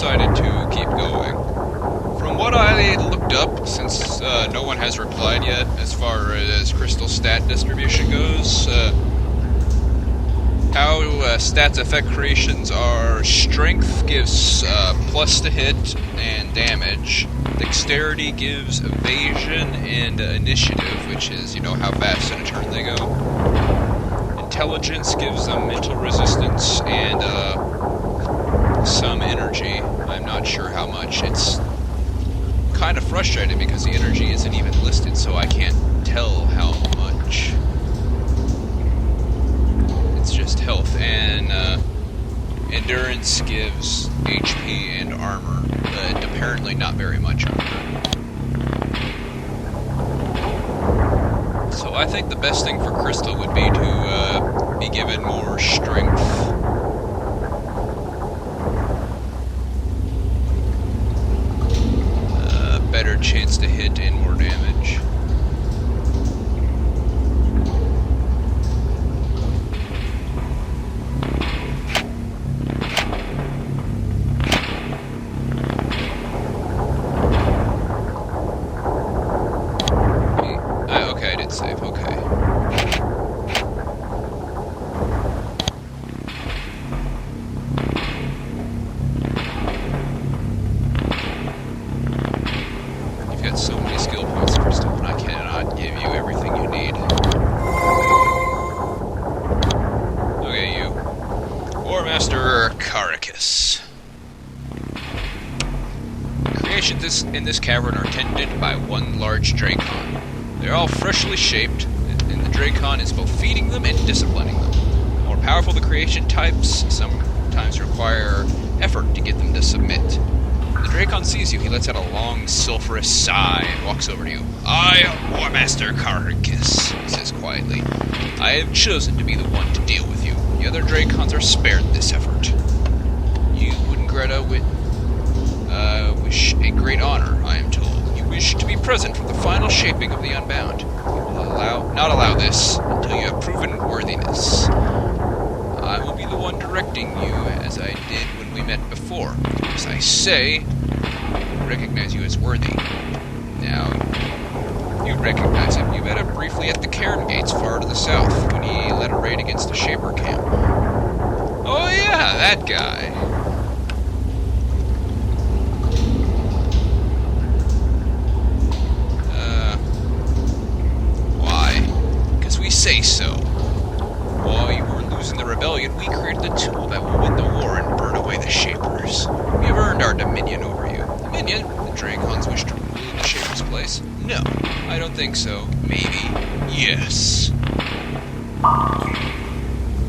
decided to keep going. From what I looked up, since no one has replied yet as far as crystal stat distribution goes, how stats affect creations are strength gives plus to hit and damage, dexterity gives evasion and initiative, which is, you know, how fast in a turn they go. Intelligence gives them mental resistance and some energy. I'm not sure how much. It's kind of frustrating because the energy isn't even listed, so I can't tell how much. It's just health, and endurance gives HP and armor, but apparently not very much armor. So I think the best thing for Crystal would be to be given more strength. Better chance to hit and more damage. Okay, I did save, okay. So many skill points, Crystal, and I cannot give you everything you need. Okay, you. War Master Caracus. Creations in this cavern are tended by one large Dracon. They're all freshly shaped, and the Dracon is both feeding them and disciplining them. The more powerful the creation types sometimes require effort to get them to submit. The Dracon sees you. He lets out a long, sulphurous sigh and walks over to you. I am War Master Caracus, he says quietly. I have chosen to be the one to deal with you. The other Dracons are spared this effort. You and Greta wish a great honor, I am told. You wish to be present for the final shaping of the Unbound. You will not allow this until you have proven worthiness. I will be the one directing you as I did when we met before. As I say, I recognize you as worthy. Now, you recognize him. You met him briefly at the Cairn Gates far to the south when he led a raid against the Shaper camp. Oh yeah, that guy. Why? Because we say so. While you were losing the rebellion, we created the tool that will win the war and burn away the Shapers. We have earned our dominion over you. Dominion? The Dracons wish to rule in the Shapers' place? No, I don't think so. Maybe. Yes.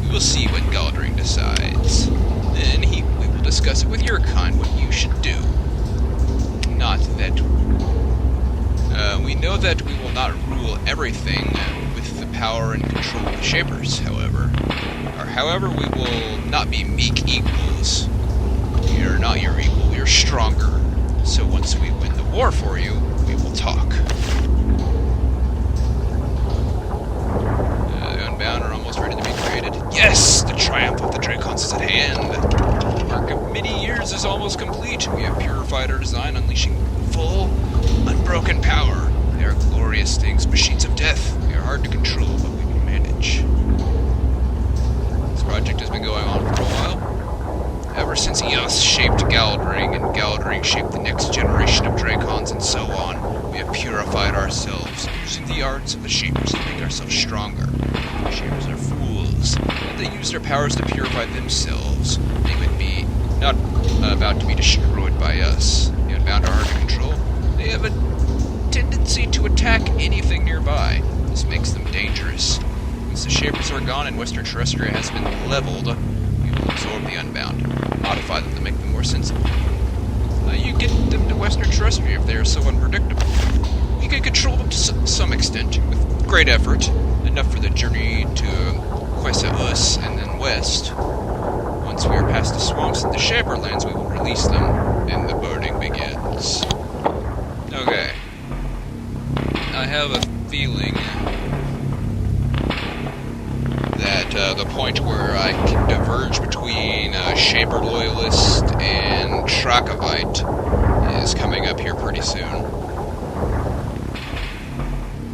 We will see what Galdring decides. Then we will discuss it with your kind what you should do. Not that... we know that we will not rule everything with the power and control of the Shapers, however. However, we will not be meek equals. We are not your equal, we are stronger. So once we win the war for you, we will talk. The Unbound are almost ready to be created. Yes! The triumph of the Dracons is at hand. The work of many years is almost complete. We have purified our design, unleashing full, unbroken power. They are glorious things, machines of death. They are hard to control, but we will manage. This project has been going on for a while. Ever since Eos shaped Galdring, and Galdring shaped the next generation of Dracons, and so on, we have purified ourselves, using the arts of the Shapers to make ourselves stronger. The Shapers are fools. If they use their powers to purify themselves, they would be not about to be destroyed by us. The Unbound are hard to control. They have a tendency to attack anything nearby. This makes them dangerous. Once the Shapers are gone and Western Terrestria has been leveled, we will absorb the Unbound, modify them to make them more sensible. You get them to Western Terrestria if they are so unpredictable. We can control them to some extent, with great effort, enough for the journey to Quesa and then west. Once we are past the swamps and the Shaper lands, we will release them, and the burning begins. Okay. I have a feeling that the point where I can diverge between Chamber Loyalist and Shrakavite is coming up here pretty soon.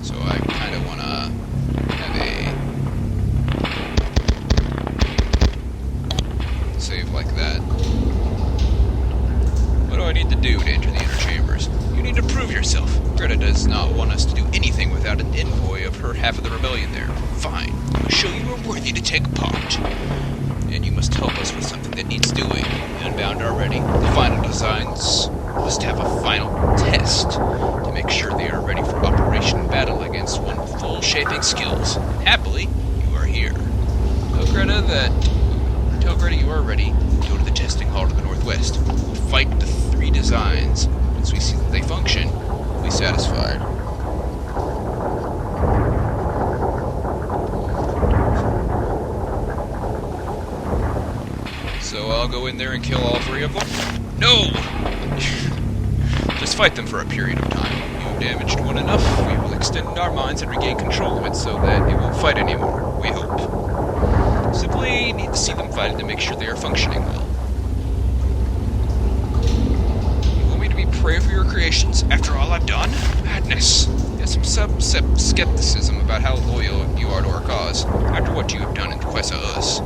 So I kind of want to have a save like that. What do I need to do to enter the inner chambers? You need to prove yourself. Greta does not want us to do anything without an envoy of her half of the rebellion there. Fine. I will show you are worthy to take part. And you must help us with something that needs doing. Unbound are ready. The final designs must have a final test to make sure they are ready for operation battle against one with full shaping skills. Happily, you are here. Tell Greta you are ready. Go to the testing hall to the northwest. We'll fight the 3 designs. Once we see that they function, we'll be satisfied. So I'll go in there and kill all 3 of them? No! Just fight them for a period of time. You've damaged one enough, we will extend our minds and regain control of it so that it won't fight anymore, we hope. Simply need to see them fighting to make sure they are functioning well. You want me to be prey for your creations after all I've done? Madness! There's some skepticism about how loyal you are to our cause, after what you have done in Quessa Us.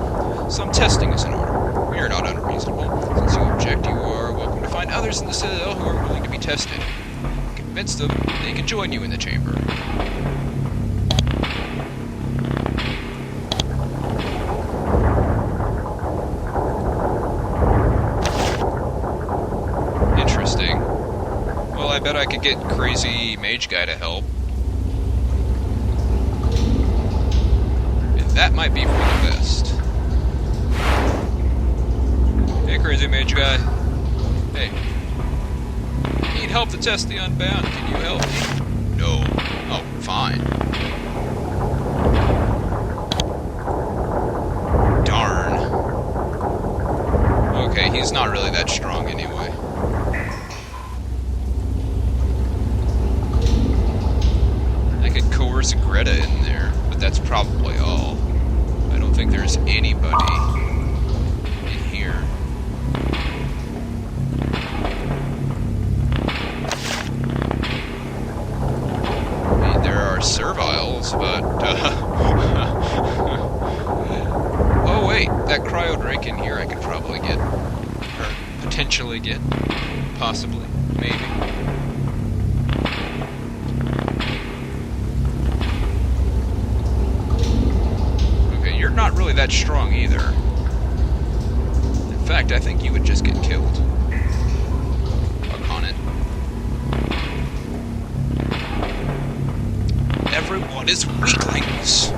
Some testing is in order. We are not unreasonable. Since you object, you are welcome to find others in the Citadel who are willing to be tested. Convince them they can join you in the chamber. Interesting. Well, I bet I could get Crazy Mage Guy to help. And that might be for the best. Hey, Crazy Mage Guy. Hey. I need help to test the Unbound. Can you help me? No. Oh, fine. Darn. Okay, he's not really that strong anyway. I could coerce Greta in there, but that's probably all. I don't think there's anybody in here. Serviles, but oh wait, that cryo drink in here I could probably get, or potentially get, possibly, maybe. Okay, you're not really that strong either. In fact, I think you would just get killed. Upon it. Everyone is weaklings.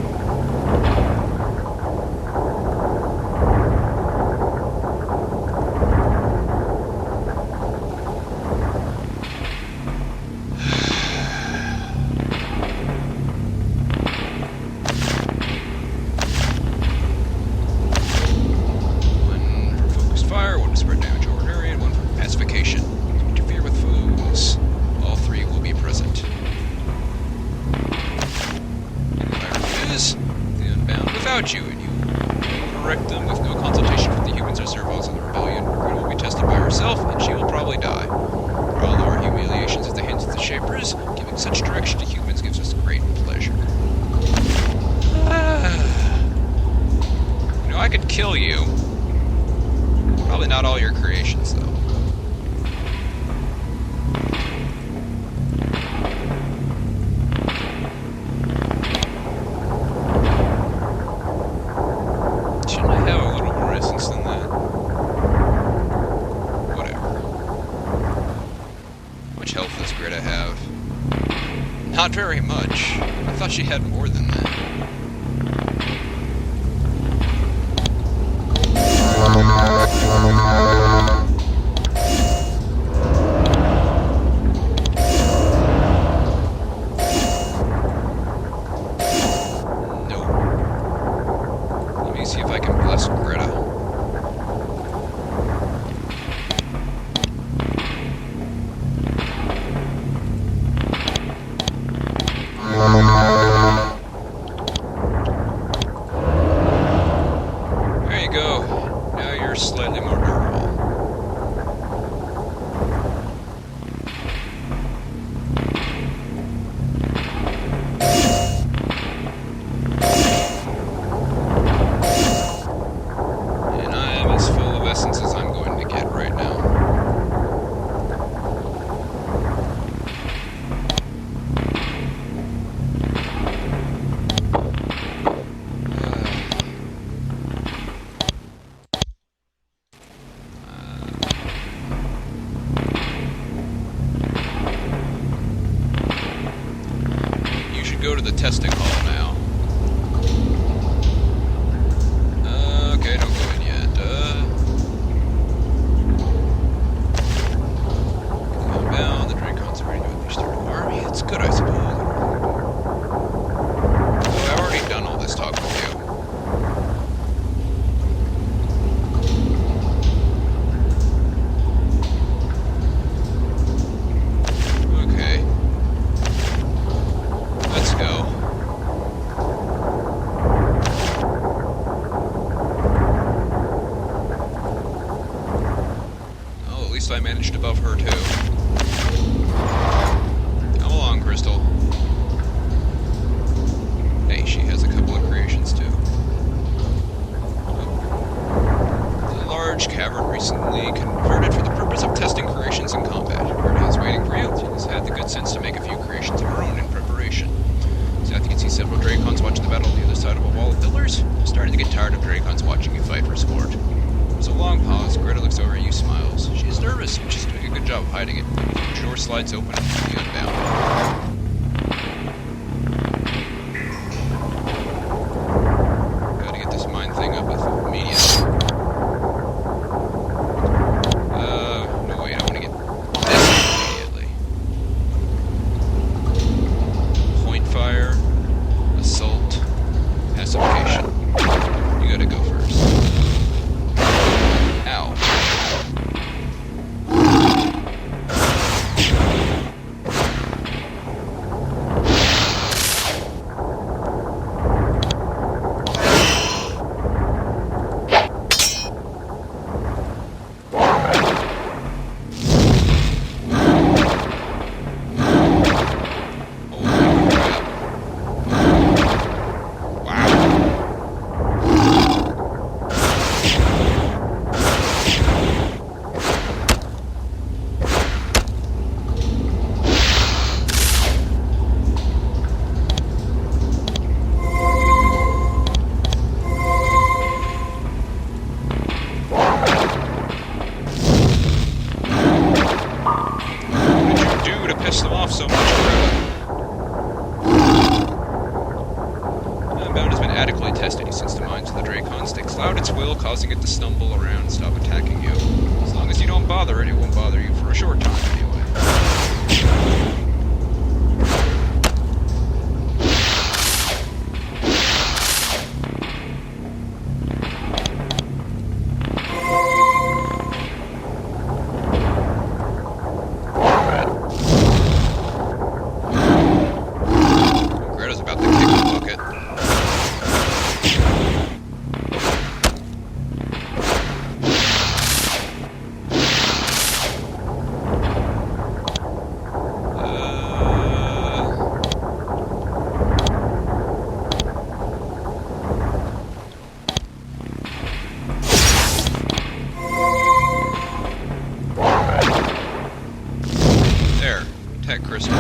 One for focused fire, one to spread damage over an area, and one for pacification. Interfere with foes. All 3 will be present. The Unbound without you, and you will correct them with no consultation from the humans or servos of the rebellion. Greta will be tested by herself, and she will probably die. For all our humiliations at the hands of the Shapers, giving such direction to humans gives us great pleasure. You know, I could kill you. Probably not all your creations, though. Not very much. I thought she had more than that. Nope. Let me see if I can bless Greta. And I am as full of essence as I'm going to get right now. Go to the testing hall now. Okay, don't go in yet. Unbound, the Dracons are ready to unleash their army. It's good, I suppose. Oh, I've already done all this talk with you. I managed above her, too. Come along, Crystal. Hey, she has a couple of creations, too. The large cavern recently converted for the purpose of testing creations in combat. Gerda is waiting for you. She has had the good sense to make a few creations of her own in preparation. South, you can see several Dracons watching the battle on the other side of a wall of pillars. I'm starting to get tired of Dracons watching you fight for sport. There's a long pause. Greta looks over at you, smiles. She's nervous, but she's doing a good job of hiding it. The door slides open and the Unbound. Gotta get this mine thing up immediately. No wait, I want to get this immediately. Point fire, assault, pacification. You gotta go first. So much Unbound has been adequately tested. He sensed the minds of the Dracons. They cloud its will, causing it to stumble around and stop attacking you. As long as you don't bother it, it won't bother you for a short time anyway. Crystal.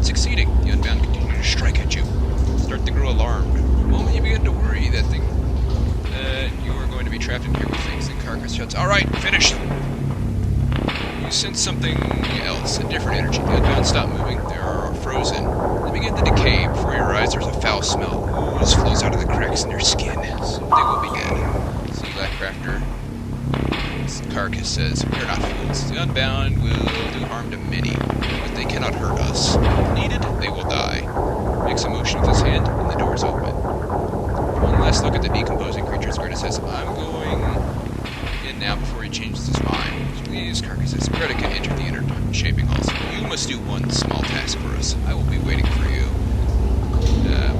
Succeeding. The Unbound continue to strike at you. Start to grow alarmed. The moment you begin to worry that you are going to be trapped in here with things, the carcass shuts. Alright, finish them! You sense something else, a different energy. The Unbound stop moving. They are frozen. They begin to decay. Before your eyes, there's a foul smell. Ooze flows out of the cracks in their skin. Soon they will be dead. See, Blackcrafter. Carcass says, "We're not fools. The Unbound will do harm to many, but they cannot hurt us. If needed, they will die." Makes a motion with his hand, and the doors open. One last look at the decomposing creatures. Greta says, "I'm going in now before he changes his mind." Please, Carcass says. Greta can enter the inner shaping halls. "You must do one small task for us. I will be waiting for you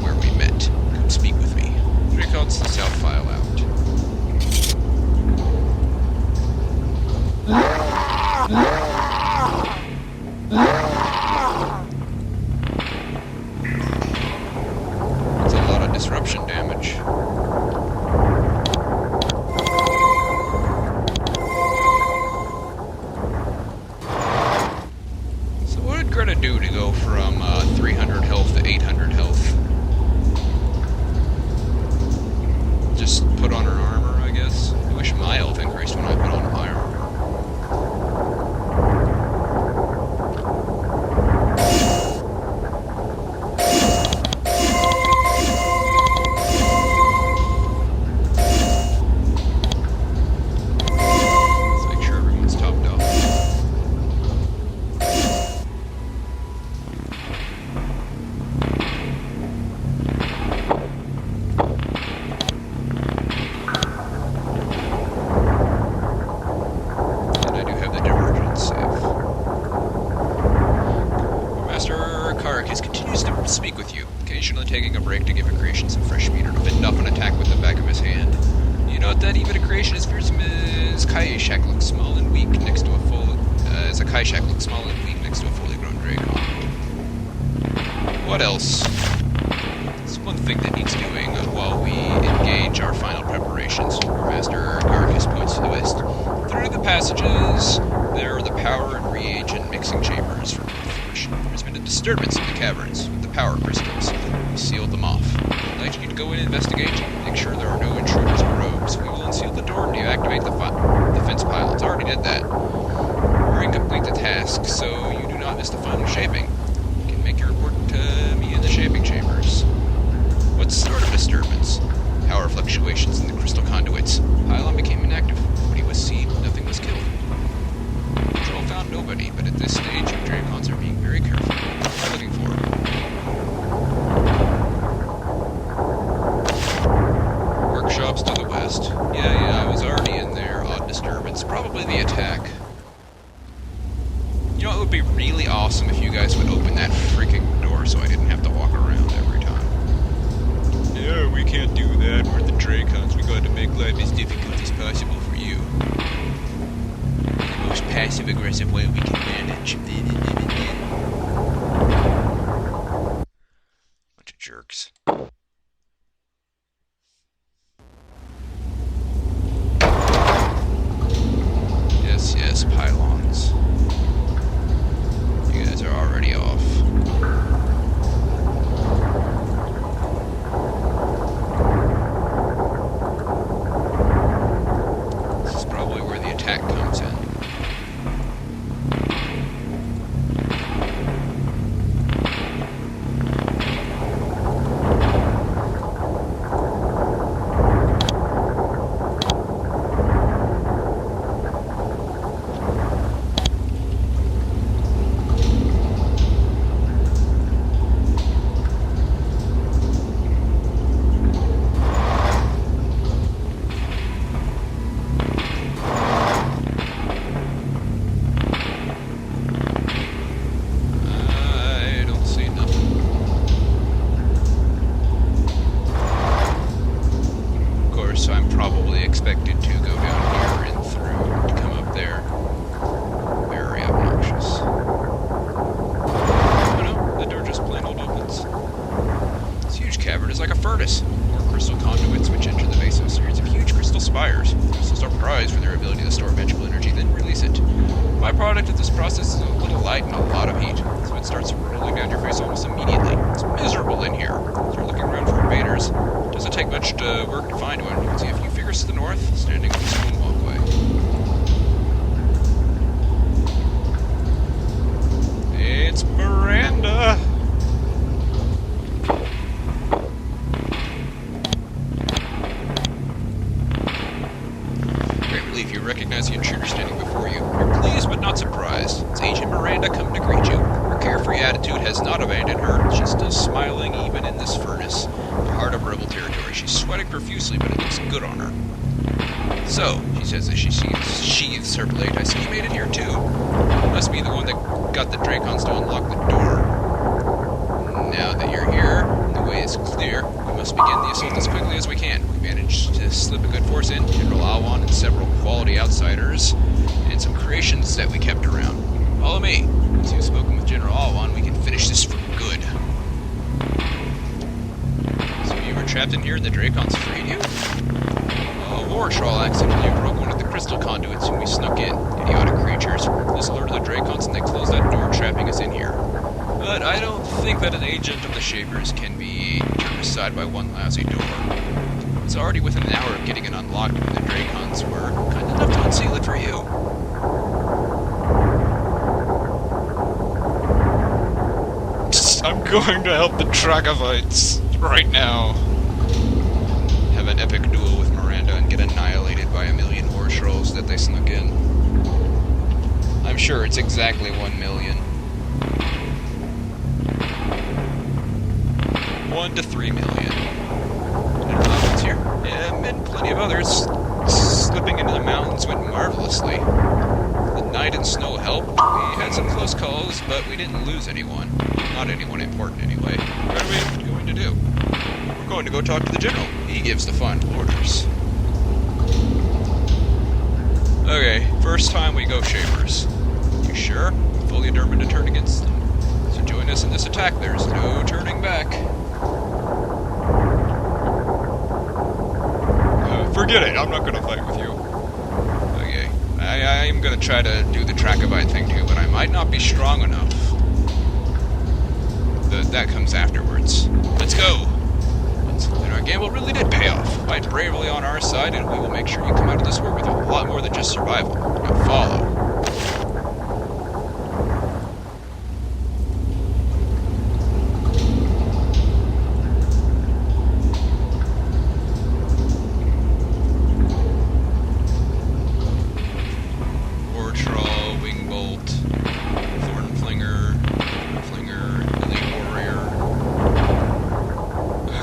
where we met. Come speak with me." 3 counts the south file out. That's a lot of disruption damage. So what did Greta do to go from 300 health to 800 health? Just put on her armor, I guess. I wish my health increased when I put on my armor. Speak with you, occasionally taking a break to give a creation some fresh meat or to fend off an attack with the back of his hand. You note that even a creation as fearsome as Kaishak looks small and weak next to a fully grown Dracon. What else? There's one thing that needs doing while we engage our final preparations. Master Carcass points to the west. Through the passages, there are the power and reagent mixing chambers for Geneforge. There's been a disturbance in the caverns with the power crystals. We sealed them off. I'd like you to go in and investigate. Make sure there are no intruders or rogues. We will unseal the door and deactivate the fence pylons. I already did that. We're incomplete the task, so you do not miss the final shaping. You can make your report to me in the shaping chambers. What sort of disturbance? Power fluctuations in the crystal conduits. Pylon became inactive. Nobody was seen. Nothing was killed. Control found nobody, but at this stage, you Dracons are being very careful. What are you looking for? Workshops to the west. Yeah, I was already in there. Odd disturbance. Probably the attack. You know, it would be really awesome if you guys would open that freaking door so I didn't have to walk around every time. No, we can't do that. We're the Dracons. We got to make life as difficult as possible for you. The most passive-aggressive way we can manage. Bunch of jerks. Yes, pylons. You guys are already off. This is probably where the attack comes in. Byproduct of this process is a little light and a lot of heat, so it starts rolling down your face almost immediately. It's miserable in here. As you're looking around for invaders, it doesn't take much work to find one. You can see a few figures to the north, standing on the stone walkway. Miranda come to greet you. Her carefree attitude has not abandoned her. She's still smiling even in this furnace. The heart of rebel territory. She's sweating profusely, but it looks good on her. So, she says as she sheathes her blade, I see you made it here too. Must be the one that got the Dracons to unlock the door. Now that you're here, the way is clear. We must begin the assault as quickly as we can. We managed to slip a good force in, General Alwan and several quality outsiders, and some creations that we kept around. Follow me. Once you've spoken with General Alwan, we can finish this for good. So you were trapped in here and the Dracons freed you? A war troll accidentally broke one of the crystal conduits when we snuck in. Idiotic creatures. This alerted the Dracons and they closed that door, trapping us in here. But I don't think that an agent of the Shapers can be turned aside by one lousy door. It was already within an hour of getting it unlocked when the Dracons were kind enough to unseal it for you. I'm going to help the Dragovites right now. Have an epic duel with Miranda and get annihilated by a million horse trolls that they snuck in. I'm sure it's exactly 1 million. 1 to 3 million. And here. And plenty of others. Slipping into the mountains went marvelously. The night and snow helped. We had some close calls, but we didn't lose anyone. Not anyone important, anyway. What are we going to do? We're going to go talk to the General. He gives the final orders. Okay, first time we go Shapers. You sure? Fully determined to turn against them. So join us in this attack. There's no turning back. Forget it. I'm not going to fight with you. Okay. I am going to try to do the Dracovite thing too, but I might not be strong enough. That comes afterwards. Let's go! And our gamble really did pay off. Fight bravely on our side, and we will make sure you come out of this war with a lot more than just survival. Now follow.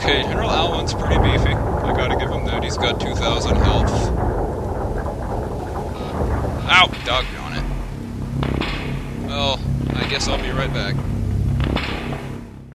Okay, General Alwan's pretty beefy. I gotta give him that. He's got 2,000 health. Ow! Doggone it. Well, I guess I'll be right back.